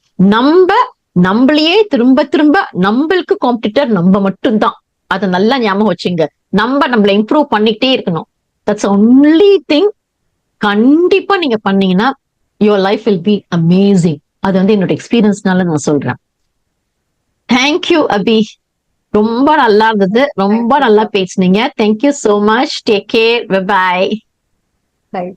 நம்மளையே திரும்ப திரும்ப நம்மளுக்கு காம்படிட்டர் நம்ம மட்டும்தான். அதை நல்லா ஞாபகம் வச்சுங்க. நம்மள இம்ப்ரூவ் பண்ணிக்கிட்டே இருக்கணும். That's only thing. கண்டிப்பா நீங்க பண்ணீங்கன்னா your life will be amazing. அது வந்து என்னோட எக்ஸ்பீரியன்ஸ்னால நான் சொல்றேன். தேங்க்யூ அபி. ரொம்ப நல்லா இருந்தது. ரொம்ப நல்லா பேசுனீங்க. Thank you so much. Take care. Bye. Right.